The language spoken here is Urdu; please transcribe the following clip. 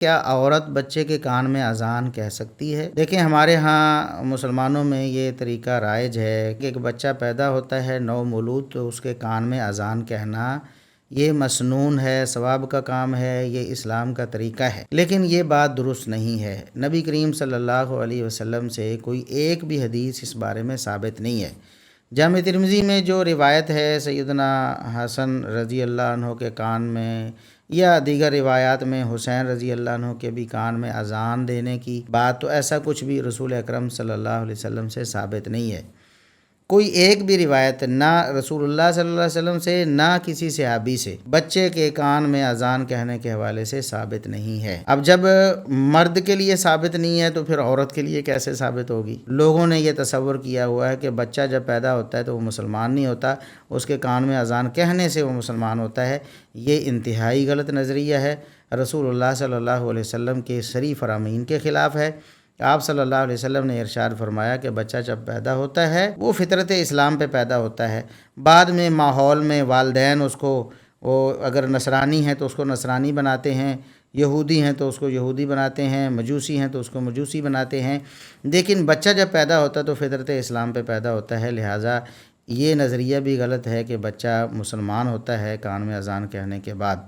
کیا عورت بچے کے کان میں اذان کہہ سکتی ہے؟ دیکھیں، ہمارے ہاں مسلمانوں میں یہ طریقہ رائج ہے کہ ایک بچہ پیدا ہوتا ہے نو مولود، تو اس کے کان میں اذان کہنا یہ مسنون ہے، ثواب کا کام ہے، یہ اسلام کا طریقہ ہے۔ لیکن یہ بات درست نہیں ہے۔ نبی کریم صلی اللہ علیہ وسلم سے کوئی ایک بھی حدیث اس بارے میں ثابت نہیں ہے۔ جامع ترمذی میں جو روایت ہے سیدنا حسن رضی اللہ عنہ کے کان میں، یا دیگر روایات میں حسین رضی اللہ عنہ کے بھی کان میں اذان دینے کی بات، تو ایسا کچھ بھی رسول اکرم صلی اللہ علیہ وسلم سے ثابت نہیں ہے۔ کوئی ایک بھی روایت نہ رسول اللہ صلی اللہ علیہ وسلم سے، نہ کسی صحابی سے بچے کے کان میں اذان کہنے کے حوالے سے ثابت نہیں ہے۔ اب جب مرد کے لیے ثابت نہیں ہے تو پھر عورت کے لیے کیسے ثابت ہوگی؟ لوگوں نے یہ تصور کیا ہوا ہے کہ بچہ جب پیدا ہوتا ہے تو وہ مسلمان نہیں ہوتا، اس کے کان میں اذان کہنے سے وہ مسلمان ہوتا ہے۔ یہ انتہائی غلط نظریہ ہے، رسول اللہ صلی اللہ علیہ وسلم کے صریح فرامین کے خلاف ہے۔ آپ صلی اللہ علیہ وسلم نے ارشاد فرمایا کہ بچہ جب پیدا ہوتا ہے وہ فطرت اسلام پہ پیدا ہوتا ہے، بعد میں ماحول میں والدین اس کو، وہ اگر نصرانی ہیں تو اس کو نصرانی بناتے ہیں، یہودی ہیں تو اس کو یہودی بناتے ہیں، مجوسی ہیں تو اس کو مجوسی بناتے ہیں، لیکن بچہ جب پیدا ہوتا ہے تو فطرت اسلام پہ پیدا ہوتا ہے۔ لہٰذا یہ نظریہ بھی غلط ہے کہ بچہ مسلمان ہوتا ہے کان میں اذان کہنے کے بعد۔